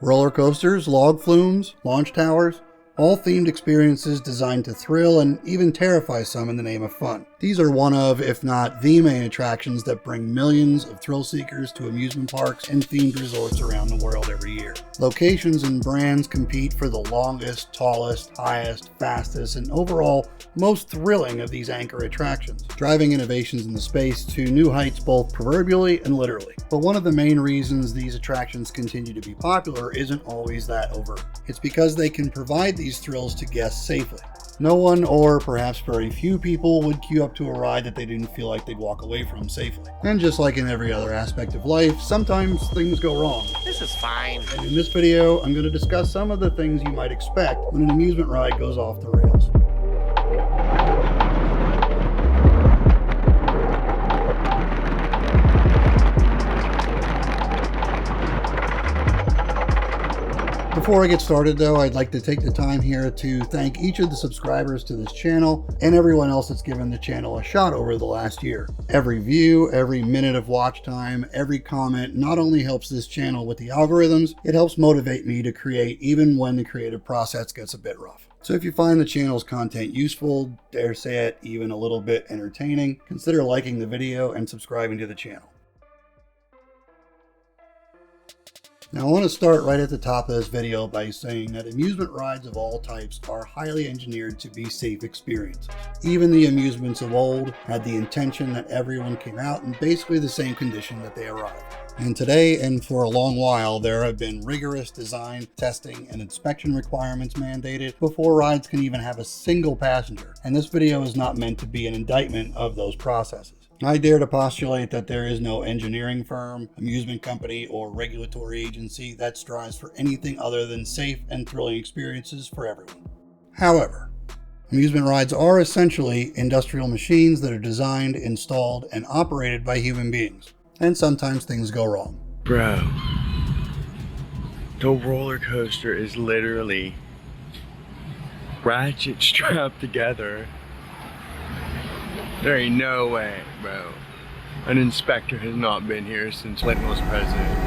Roller coasters, log flumes, launch towers, all themed experiences designed to thrill and even terrify some in the name of fun. These are one of, if not the main attractions that bring millions of thrill seekers to amusement parks and themed resorts around the world every year. Locations and brands compete for the longest, tallest, highest, fastest, and overall most thrilling of these anchor attractions, driving innovations in the space to new heights both proverbially and literally. But one of the main reasons these attractions continue to be popular isn't always that overt. It's because they can provide these thrills to guests safely. No one, or perhaps very few people, would queue up to a ride that they didn't feel like they'd walk away from safely. And just like in every other aspect of life, sometimes things go wrong. This is fine. And in this video, I'm going to discuss some of the things you might expect when an amusement ride goes off the rails. Before I get started though, I'd like to take the time here to thank each of the subscribers to this channel and everyone else that's given the channel a shot over the last year. Every view, every minute of watch time, every comment not only helps this channel with the algorithms, it helps motivate me to create even when the creative process gets a bit rough. So if you find the channel's content useful, dare say it, even a little bit entertaining, consider liking the video and subscribing to the channel. Now I want to start right at the top of this video by saying that amusement rides of all types are highly engineered to be safe experiences. Even the amusements of old had the intention that everyone came out in basically the same condition that they arrived. And today, and for a long while, there have been rigorous design, testing, and inspection requirements mandated before rides can even have a single passenger. And this video is not meant to be an indictment of those processes. I dare to postulate that there is no engineering firm, amusement company, or regulatory agency that strives for anything other than safe and thrilling experiences for everyone. However, amusement rides are essentially industrial machines that are designed, installed, and operated by human beings. And sometimes things go wrong. Bro, the roller coaster is literally ratchet strapped together. There ain't no way, bro. An inspector has not been here since Clinton was president.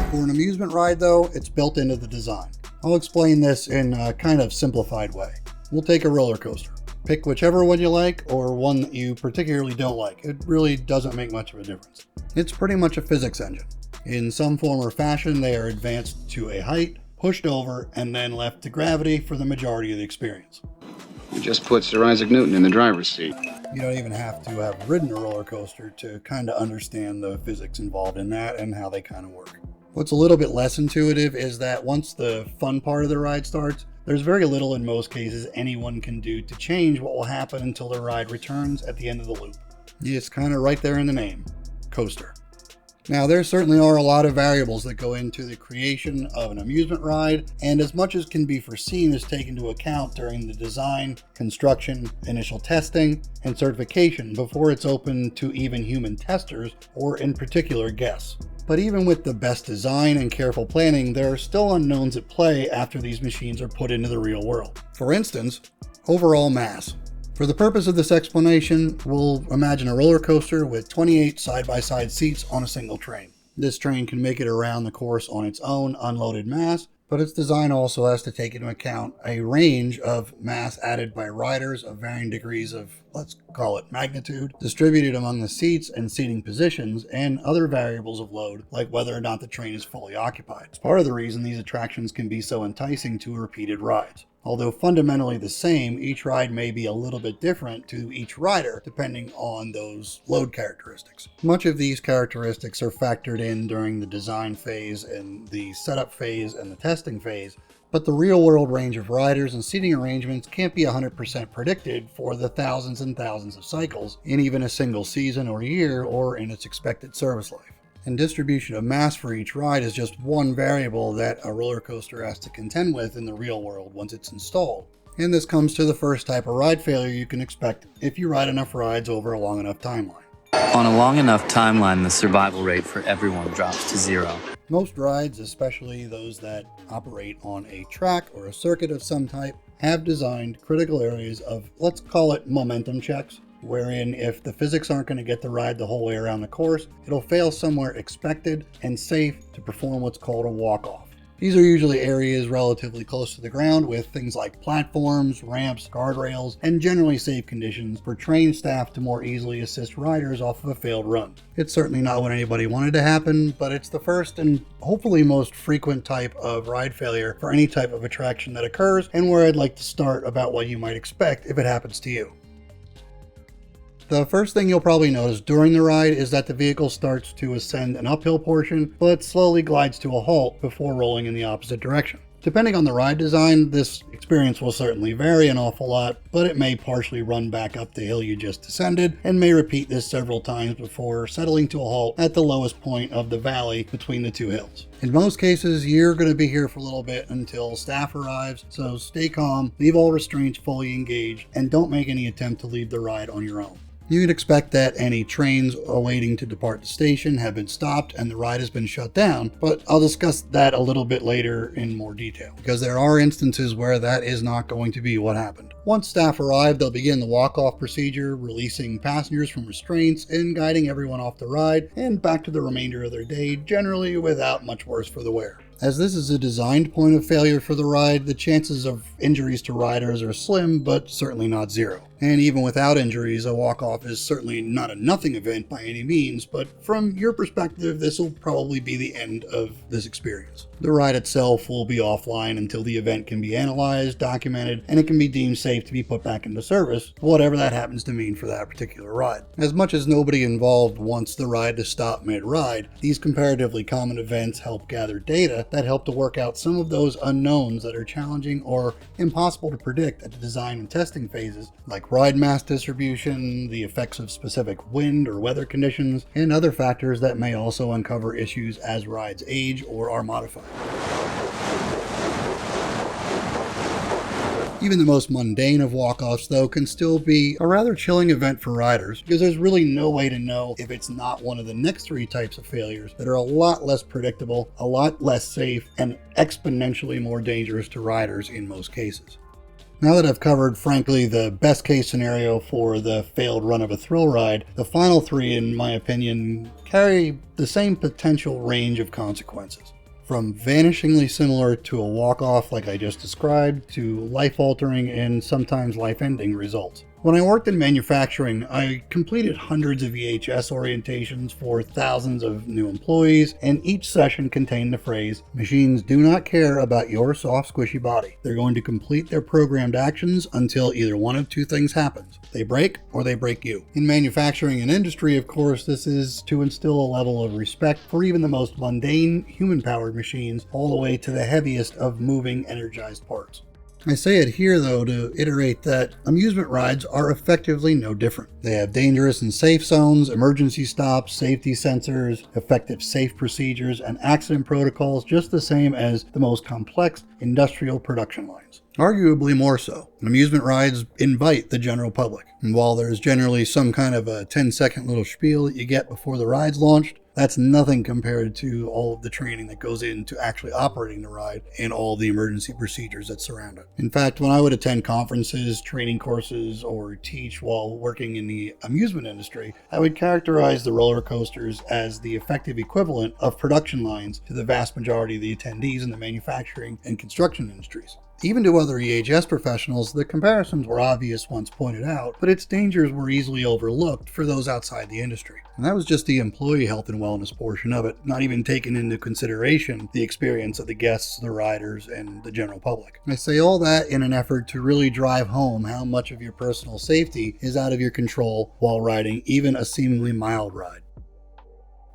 For an amusement ride though, it's built into the design. I'll explain this in a kind of simplified way. We'll take a roller coaster. Pick whichever one you like or one that you particularly don't like. It really doesn't make much of a difference. It's pretty much a physics engine. In some form or fashion, they are advanced to a height, pushed over, and then left to gravity for the majority of the experience. It just puts Sir Isaac Newton in the driver's seat. You don't even have to have ridden a roller coaster to kind of understand the physics involved in that and how they kind of work. What's a little bit less intuitive is that once the fun part of the ride starts, there's very little in most cases anyone can do to change what will happen until the ride returns at the end of the loop. It's kind of right there in the name, coaster. Now, there certainly are a lot of variables that go into the creation of an amusement ride, and as much as can be foreseen is taken into account during the design, construction, initial testing, and certification before it's open to even human testers, or in particular guests. But even with the best design and careful planning, there are still unknowns at play after these machines are put into the real world. For instance, overall mass. For the purpose of this explanation, we'll imagine a roller coaster with 28 side-by-side seats on a single train. This train can make it around the course on its own unloaded mass, but its design also has to take into account a range of mass added by riders of varying degrees of, let's call it magnitude, distributed among the seats and seating positions, and other variables of load, like whether or not the train is fully occupied. It's part of the reason these attractions can be so enticing to repeated rides. Although fundamentally the same, each ride may be a little bit different to each rider depending on those load characteristics. Much of these characteristics are factored in during the design phase and the setup phase and the testing phase, but the real-world range of riders and seating arrangements can't be 100% predicted for the thousands and thousands of cycles in even a single season or year or in its expected service life. And distribution of mass for each ride is just one variable that a roller coaster has to contend with in the real world once it's installed. And this comes to the first type of ride failure you can expect if you ride enough rides over a long enough timeline. On a long enough timeline, the survival rate for everyone drops to 0. Most rides, especially those that operate on a track or a circuit of some type, have designed critical areas of, let's call it momentum checks, wherein if the physics aren't going to get the ride the whole way around the course, it'll fail somewhere expected and safe to perform what's called a walk-off. These are usually areas relatively close to the ground with things like platforms, ramps, guardrails, and generally safe conditions for trained staff to more easily assist riders off of a failed run. It's certainly not what anybody wanted to happen, but it's the first and hopefully most frequent type of ride failure for any type of attraction that occurs, and where I'd like to start about what you might expect if it happens to you. The first thing you'll probably notice during the ride is that the vehicle starts to ascend an uphill portion, but slowly glides to a halt before rolling in the opposite direction. Depending on the ride design, this experience will certainly vary an awful lot, but it may partially run back up the hill you just descended, and may repeat this several times before settling to a halt at the lowest point of the valley between the two hills. In most cases, you're going to be here for a little bit until staff arrives, so stay calm, leave all restraints fully engaged, and don't make any attempt to leave the ride on your own. You can expect that any trains awaiting to depart the station have been stopped and the ride has been shut down, but I'll discuss that a little bit later in more detail, because there are instances where that is not going to be what happened. Once staff arrive, they'll begin the walk-off procedure, releasing passengers from restraints and guiding everyone off the ride and back to the remainder of their day, generally without much worse for the wear. As this is a designed point of failure for the ride, the chances of injuries to riders are slim, but certainly not zero. And even without injuries, a walk-off is certainly not a nothing event by any means, but from your perspective, this will probably be the end of this experience. The ride itself will be offline until the event can be analyzed, documented, and it can be deemed safe to be put back into service, whatever that happens to mean for that particular ride. As much as nobody involved wants the ride to stop mid-ride, these comparatively common events help gather data that help to work out some of those unknowns that are challenging or impossible to predict at the design and testing phases, like ride mass distribution, the effects of specific wind or weather conditions, and other factors that may also uncover issues as rides age or are modified. Even the most mundane of walk-offs, though, can still be a rather chilling event for riders, because there's really no way to know if it's not one of the next three types of failures that are a lot less predictable, a lot less safe, and exponentially more dangerous to riders in most cases. Now that I've covered, frankly, the best case scenario for the failed run of a thrill ride, the final three, in my opinion, carry the same potential range of consequences. From vanishingly similar to a walk-off like I just described, to life-altering and sometimes life-ending results. When I worked in manufacturing, I completed hundreds of EHS orientations for thousands of new employees, and each session contained the phrase, "Machines do not care about your soft, squishy body. They're going to complete their programmed actions until either one of two things happens. They break or they break you." In manufacturing and industry, of course, this is to instill a level of respect for even the most mundane, human-powered machines, all the way to the heaviest of moving, energized parts. I say it here, though, to iterate that amusement rides are effectively no different. They have dangerous and safe zones, emergency stops, safety sensors, effective safe procedures, and accident protocols just the same as the most complex industrial production lines. Arguably more so. Amusement rides invite the general public. And while there's generally some kind of a 10-second little spiel that you get before the ride's launched, that's nothing compared to all of the training that goes into actually operating the ride and all the emergency procedures that surround it. In fact, when I would attend conferences, training courses, or teach while working in the amusement industry, I would characterize the roller coasters as the effective equivalent of production lines to the vast majority of the attendees in the manufacturing and construction industries. Even to other EHS professionals, the comparisons were obvious once pointed out, but its dangers were easily overlooked for those outside the industry. And that was just the employee health and wellness portion of it, not even taking into consideration the experience of the guests, the riders, and the general public. I say all that in an effort to really drive home how much of your personal safety is out of your control while riding even a seemingly mild ride.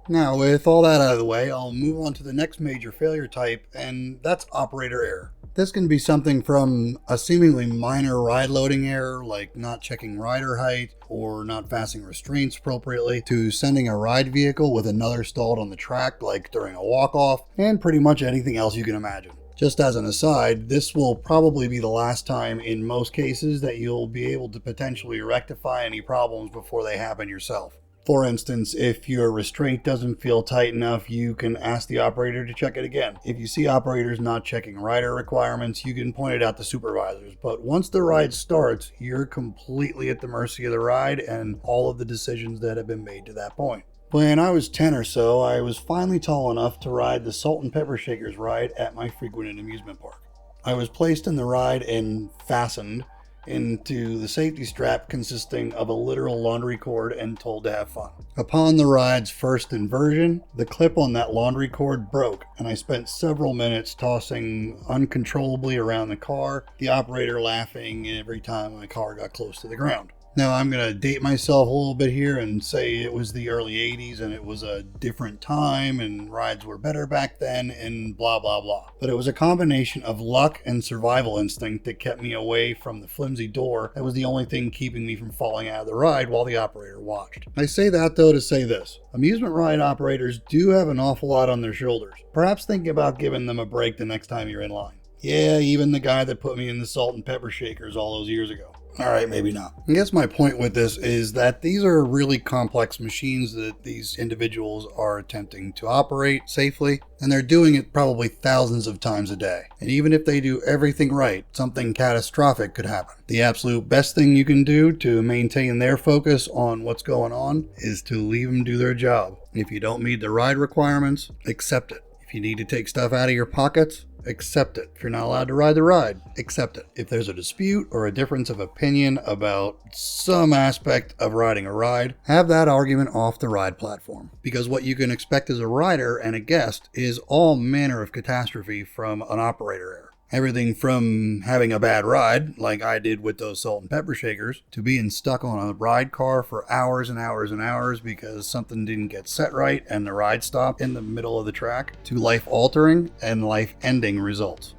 Now, with all that out of the way, I'll move on to the next major failure type, and that's operator error. This can be something from a seemingly minor ride loading error, like not checking rider height or not fastening restraints appropriately, to sending a ride vehicle with another stalled on the track, like during a walk-off, and pretty much anything else you can imagine. Just as an aside, this will probably be the last time in most cases that you'll be able to potentially rectify any problems before they happen yourself. For instance, if your restraint doesn't feel tight enough, you can ask the operator to check it again. If you see operators not checking rider requirements, you can point it out to supervisors. But once the ride starts, you're completely at the mercy of the ride and all of the decisions that have been made to that point. When I was 10 or so, I was finally tall enough to ride the Salt and Pepper Shakers ride at my frequented amusement park. I was placed in the ride and fastened into the safety strap consisting of a literal laundry cord and told to have fun. Upon the ride's first inversion, the clip on that laundry cord broke and I spent several minutes tossing uncontrollably around the car, the operator laughing every time my car got close to the ground. Now, I'm going to date myself a little bit here and say it was the early 80s and it was a different time and rides were better back then and blah, blah, blah. But it was a combination of luck and survival instinct that kept me away from the flimsy door that was the only thing keeping me from falling out of the ride while the operator watched. I say that, though, to say this. Amusement ride operators do have an awful lot on their shoulders. Perhaps think about giving them a break the next time you're in line. Yeah, even the guy that put me in the Salt and Pepper Shakers all those years ago. Alright, maybe not. I guess my point with this is that these are really complex machines that these individuals are attempting to operate safely, and they're doing it probably thousands of times a day. And even if they do everything right, something catastrophic could happen. The absolute best thing you can do to maintain their focus on what's going on is to leave them do their job. If you don't meet the ride requirements, accept it. If you need to take stuff out of your pockets, accept it. If you're not allowed to ride the ride, accept it. If there's a dispute or a difference of opinion about some aspect of riding a ride, have that argument off the ride platform. Because what you can expect as a rider and a guest is all manner of catastrophe from an operator error. Everything from having a bad ride, like I did with those Salt and Pepper Shakers, to being stuck on a ride car for hours and hours and hours because something didn't get set right and the ride stopped in the middle of the track, to life-altering and life-ending results.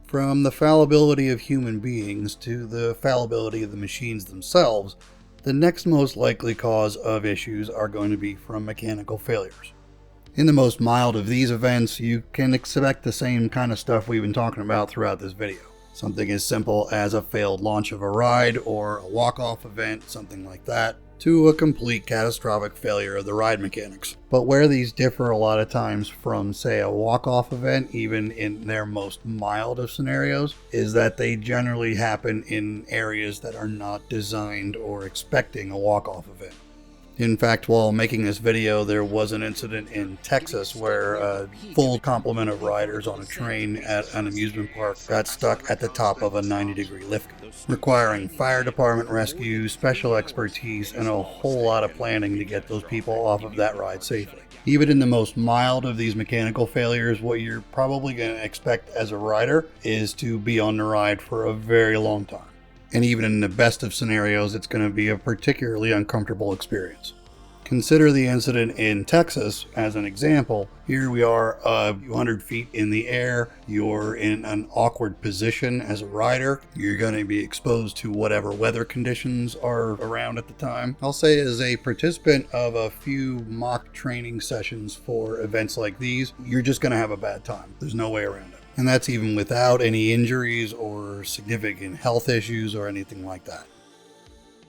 From the fallibility of human beings to the fallibility of the machines themselves, the next most likely cause of issues are going to be from mechanical failures. In the most mild of these events, you can expect the same kind of stuff we've been talking about throughout this video. Something as simple as a failed launch of a ride or a walk-off event, something like that, to a complete catastrophic failure of the ride mechanics. But where these differ a lot of times from, say, a walk-off event, even in their most mild of scenarios, is that they generally happen in areas that are not designed or expecting a walk-off event. In fact, while making this video, there was an incident in Texas where a full complement of riders on a train at an amusement park got stuck at the top of a 90-degree lift, requiring fire department rescue, special expertise, and a whole lot of planning to get those people off of that ride safely. Even in the most mild of these mechanical failures, what you're probably going to expect as a rider is to be on the ride for a very long time. And even in the best of scenarios, it's going to be a particularly uncomfortable experience. Consider the incident in Texas as an example. Here we are a few hundred feet in the air. You're in an awkward position as a rider. You're going to be exposed to whatever weather conditions are around at the time. I'll say as a participant of a few mock training sessions for events like these, you're just going to have a bad time. There's no way around it. And that's even without any injuries or significant health issues or anything like that.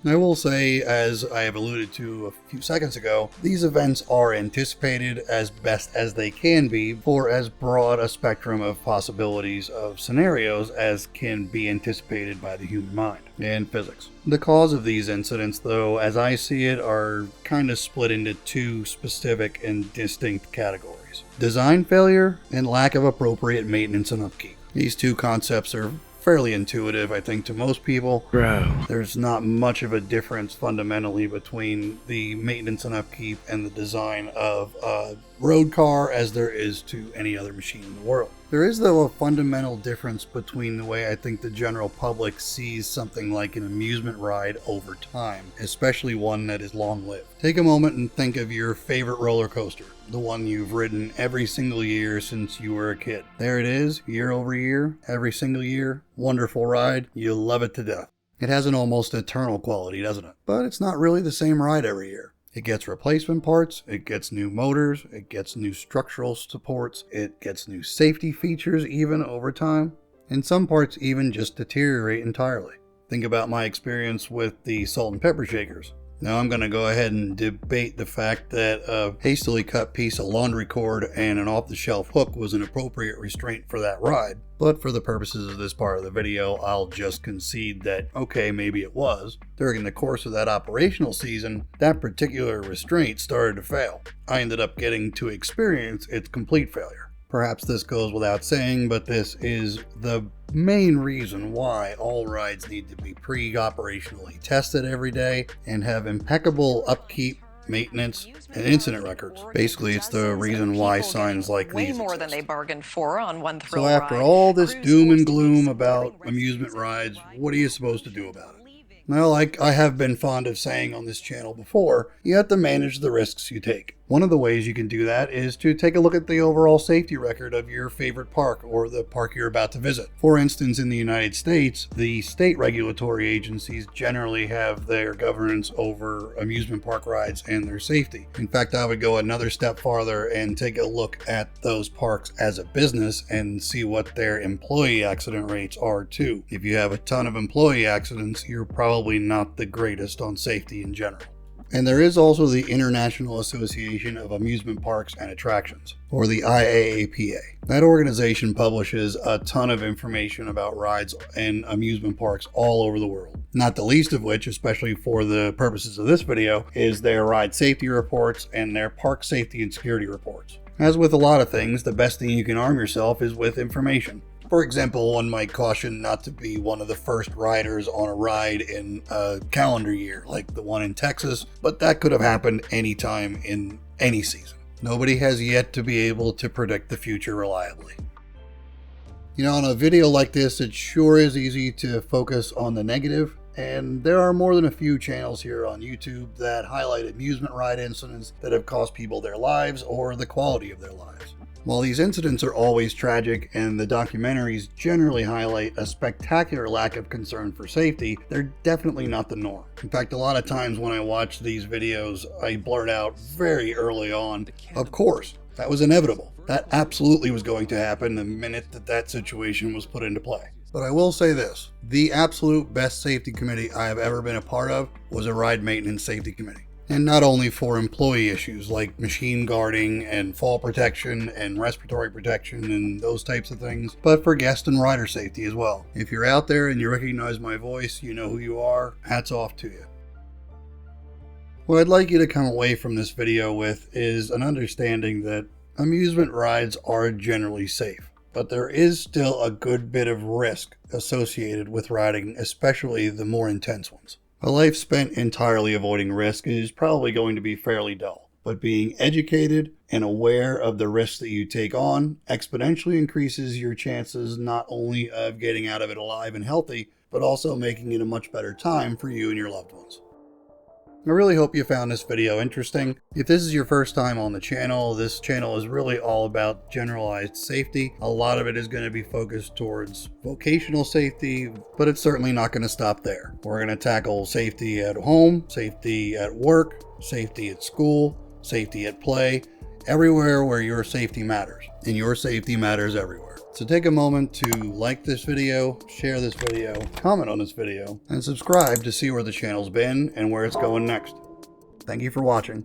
I will say, as I have alluded to a few seconds ago, these events are anticipated as best as they can be for as broad a spectrum of possibilities of scenarios as can be anticipated by the human mind and physics. The cause of these incidents, though, as I see it, are kind of split into two specific and distinct categories: design failure and lack of appropriate maintenance and upkeep. These two concepts are fairly intuitive, I think, to most people. There's not much of a difference fundamentally between the maintenance and upkeep and the design of a road car as there is to any other machine in the world. There is, though, a fundamental difference between the way I think the general public sees something like an amusement ride over time, especially one that is long-lived. Take a moment and think of your favorite roller coaster, the one you've ridden every single year since you were a kid. There it is, year over year, every single year. Wonderful ride. You love it to death. It has an almost eternal quality, doesn't it? But it's not really the same ride every year. It gets replacement parts, it gets new motors, it gets new structural supports, it gets new safety features even over time, and some parts even just deteriorate entirely. Think about my experience with the Salt and Pepper Shakers. Now I'm going to go ahead and debate the fact that a hastily cut piece of laundry cord and an off-the-shelf hook was an appropriate restraint for that ride, but for the purposes of this part of the video, I'll just concede that, okay, maybe it was. During the course of that operational season, that particular restraint started to fail. I ended up getting to experience its complete failure. Perhaps this goes without saying, but this is the main reason why all rides need to be pre-operationally tested every day and have impeccable upkeep, maintenance, and incident records. Basically, it's the reason why signs like these exist. More than they bargained for on one thrill So after all this doom and gloom about amusement rides, what are you supposed to do about it? Well, like I have been fond of saying on this channel before, you have to manage the risks you take. One of the ways you can do that is to take a look at the overall safety record of your favorite park or the park you're about to visit. For instance, in the United States, the state regulatory agencies generally have their governance over amusement park rides and their safety. In fact, I would go another step farther and take a look at those parks as a business and see what their employee accident rates are too. If you have a ton of employee accidents, you're probably not the greatest on safety in general. And there is also the International Association of Amusement Parks and Attractions, or the IAAPA. That organization publishes a ton of information about rides and amusement parks all over the world. Not the least of which, especially for the purposes of this video, is their ride safety reports and their park safety and security reports. As with a lot of things, the best thing you can arm yourself is with information. For example, one might caution not to be one of the first riders on a ride in a calendar year, like the one in Texas, but that could have happened anytime in any season. Nobody has yet to be able to predict the future reliably. You know, on a video like this, it sure is easy to focus on the negative, and there are more than a few channels here on YouTube that highlight amusement ride incidents that have cost people their lives or the quality of their lives. While these incidents are always tragic and the documentaries generally highlight a spectacular lack of concern for safety, they're definitely not the norm. In fact, a lot of times when I watch these videos, I blurt out very early on, of course, that was inevitable. That absolutely was going to happen the minute that situation was put into play. But I will say this, the absolute best safety committee I have ever been a part of was a ride maintenance safety committee. And not only for employee issues like machine guarding and fall protection and respiratory protection and those types of things, but for guest and rider safety as well. If you're out there and you recognize my voice, you know who you are, hats off to you. What I'd like you to come away from this video with is an understanding that amusement rides are generally safe, but there is still a good bit of risk associated with riding, especially the more intense ones. A life spent entirely avoiding risk is probably going to be fairly dull, but being educated and aware of the risks that you take on exponentially increases your chances not only of getting out of it alive and healthy, but also making it a much better time for you and your loved ones. I really hope you found this video interesting. If this is your first time on the channel, this channel is really all about generalized safety. A lot of it is going to be focused towards vocational safety, but it's certainly not going to stop there. We're going to tackle safety at home, safety at work, safety at school, safety at play, everywhere where your safety matters. And your safety matters everywhere. So take a moment to like this video, share this video, comment on this video, and subscribe to see where the channel's been and where it's going next. Thank you for watching.